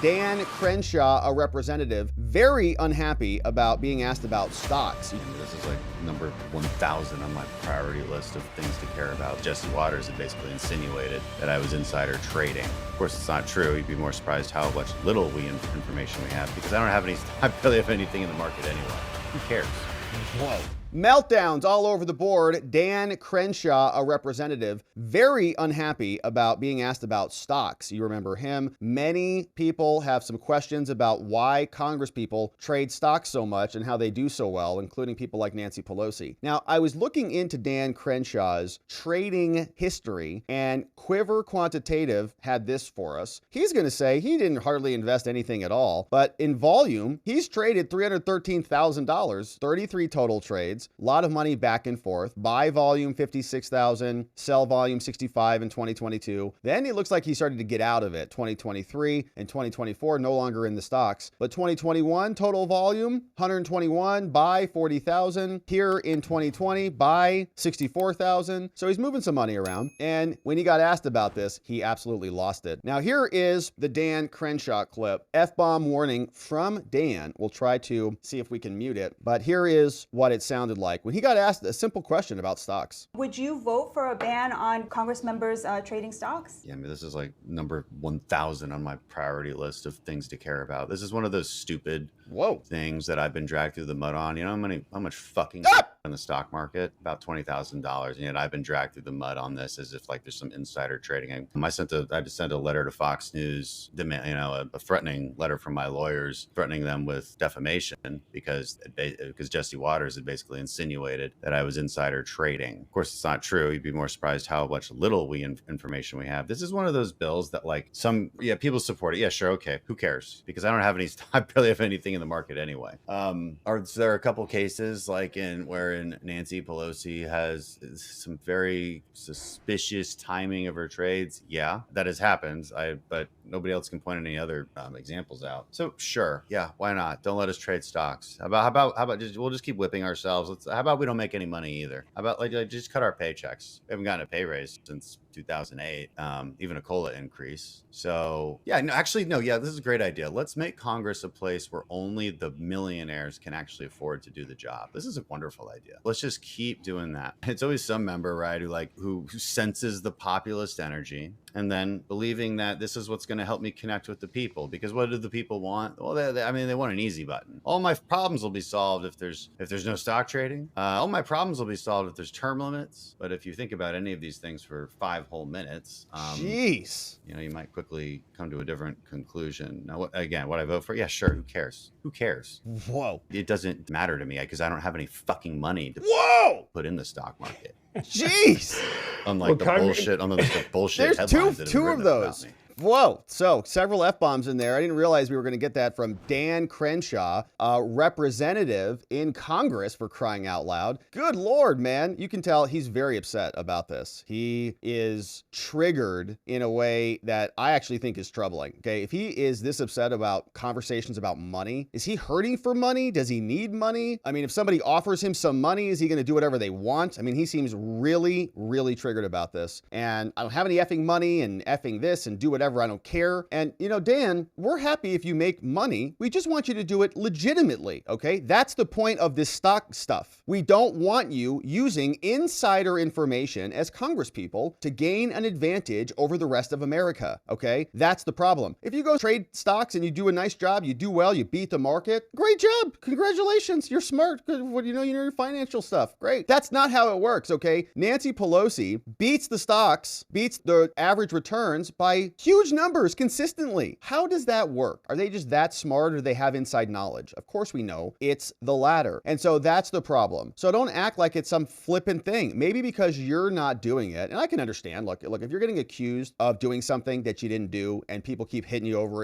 Dan Crenshaw, a representative, very unhappy about being asked about stocks. This is like number 1,000 on my priority list of things to care about. Jesse Waters had basically insinuated that I was insider trading. Of course, it's not true. You'd be more surprised how much little information we have, because I don't have any, I barely have anything in the market anyway. Who cares? Whoa. Meltdowns all over the board. Dan Crenshaw, a representative, very unhappy about being asked about stocks. You remember him. Many people have some questions about why Congress people trade stocks so much and how they do so well, including people like Nancy Pelosi. Now, I was looking into Dan Crenshaw's trading history, and Quiver Quantitative had this for us. He's going to say he didn't hardly invest anything at all, but in volume, he's traded $313,000, 33 total trades. A lot of money back and forth. Buy volume 56,000, sell volume 65 in 2022. Then it looks like he started to get out of it. 2023 and 2024, no longer in the stocks. But 2021, total volume 121, buy 40,000. Here in 2020, buy 64,000. So he's moving some money around. And when he got asked about this, he absolutely lost it. Now here is the Dan Crenshaw clip. F-bomb warning from Dan. We'll try to see if we can mute it. But here is what it sounded like when he got asked a simple question about stocks. Would you vote for a ban on Congress members trading stocks? Yeah, I mean, this is like number 1,000 on my priority list of things to care about. This is one of those stupid things that I've been dragged through the mud on. You know how much fucking in the stock market? About $20,000. And yet I've been dragged through the mud on this as if like there's some insider trading. I had to send a letter to Fox News, a threatening letter from my lawyers, threatening them with defamation because Jesse Waters had basically insinuated that I was insider trading. Of course, it's not true. You'd be more surprised how much little information we have. This is one of those bills that like people support it. Yeah, sure. Okay. Who cares? Because I barely have anything in the market anyway. Are there a couple cases like wherein Nancy Pelosi has some very suspicious timing of her trades? Yeah, that has happened. But nobody else can point any other examples out. So sure. Yeah. Why not? Don't let us trade stocks. How about we'll just keep whipping ourselves. How about we don't make any money either? How about like just cut our paychecks? We haven't gotten a pay raise since 2008, even a COLA increase. So yeah, this is a great idea. Let's make Congress a place where only the millionaires can actually afford to do the job. This is a wonderful idea. Let's just keep doing that. It's always some member, right, who senses the populist energy and then believing that this is what's going to help me connect with the people. Because what do the people want? Well, they want an easy button. All my problems will be solved if there's no stock trading. All my problems will be solved if there's term limits. But if you think about any of these things for 5 whole minutes, jeez, you might quickly come to a different conclusion. Now, what I vote for? Yeah, sure. Who cares? Who cares? Whoa. It doesn't matter to me because I don't have any fucking money to put in the stock market. Jeez. Unlike the bullshit There's headlines two of those. Whoa. So several F-bombs in there. I didn't realize we were going to get that from Dan Crenshaw, a representative in Congress, for crying out loud. Good Lord, man. You can tell he's very upset about this. He is triggered in a way that I actually think is troubling. Okay. If he is this upset about conversations about money, is he hurting for money? Does he need money? I mean, if somebody offers him some money, is he going to do whatever they want? I mean, he seems really, really triggered about this. And I don't have any effing money and effing this and do whatever. I don't care. And, Dan, we're happy if you make money. We just want you to do it legitimately. Okay. That's the point of this stock stuff. We don't want you using insider information as Congress people to gain an advantage over the rest of America. Okay. That's the problem. If you go trade stocks and you do a nice job, you do well, you beat the market. Great job. Congratulations. You're smart. You know your financial stuff. Great. That's not how it works. Okay. Nancy Pelosi beats the stocks, beats the average returns by huge numbers consistently. How does that work? Are they just that smart, or do they have inside knowledge? Of course we know it's the latter. And so that's the problem. So don't act like it's some flippant thing. Maybe because you're not doing it. And I can understand, look, if you're getting accused of doing something that you didn't do and people keep hitting over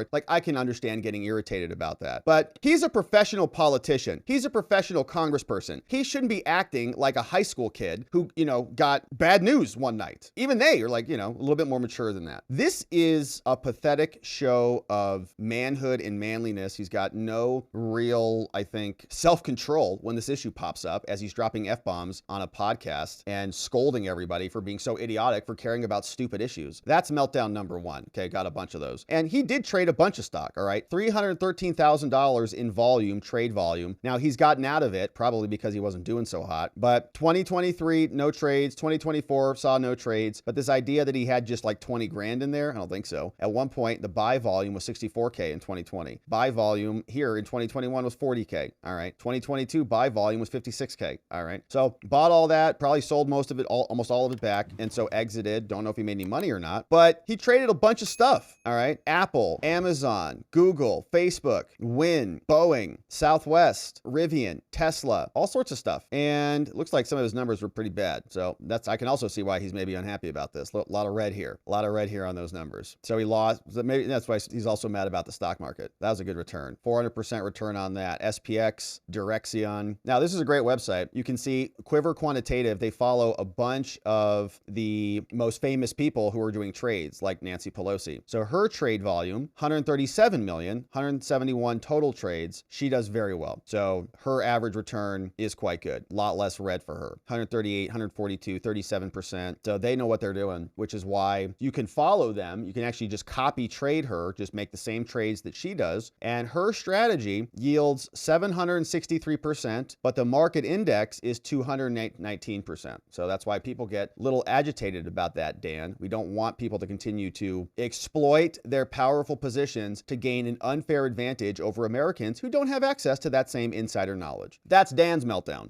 it, like I can understand getting irritated about that. But he's a professional politician. He's a professional congressperson. He shouldn't be acting like a high school kid who, got bad news one night. Even they are like, a little bit more mature than that. This is a pathetic show of manhood and manliness. He's got no real, I think, self-control when this issue pops up as he's dropping F-bombs on a podcast and scolding everybody for being so idiotic for caring about stupid issues. That's meltdown number one. Okay, got a bunch of those. And he did trade a bunch of stock, all right? $313,000 in volume, trade volume. Now, he's gotten out of it, probably because he wasn't doing so hot. But 2023, no trades. 2024 saw no trades. But this idea that he had just like 20 grand in there, I don't think so. At one point, the buy volume was 64K in 2020. Buy volume here in 2021 was 40K, all right? 2022 buy volume was 56K, all right? So bought all that, probably sold most of it, almost all of it back, and so exited. Don't know if he made any money or not, but he traded a bunch of stuff, all right? Apple, Amazon, Google, Facebook, Win, Boeing, Southwest, Rivian, Tesla, all sorts of stuff. And it looks like some of his numbers were pretty bad. So I can also see why he's maybe unhappy about this. A lot of red here. A lot of red here on those numbers. So he lost. Maybe that's why he's also mad about the stock market. That was a good return. 400% return on that. SPX, Direxion. Now, this is a great website. You can see Quiver Quantitative. They follow a bunch of the most famous people who are doing trades, like Nancy Pelosi. So her trade volume, 137 million, 171 total trades. She does very well. So her average return is quite good. A lot less red for her. 138, 142, 37%. So they know what they're doing, which is why you can follow them. You can actually just copy trade her, just make the same trades that she does. And her strategy yields 763%, but the market index is 219%. So that's why people get a little agitated about that, Dan. We don't want people to continue to exploit their powerful positions to gain an unfair advantage over Americans who don't have access to that same insider knowledge. That's Dan's meltdown.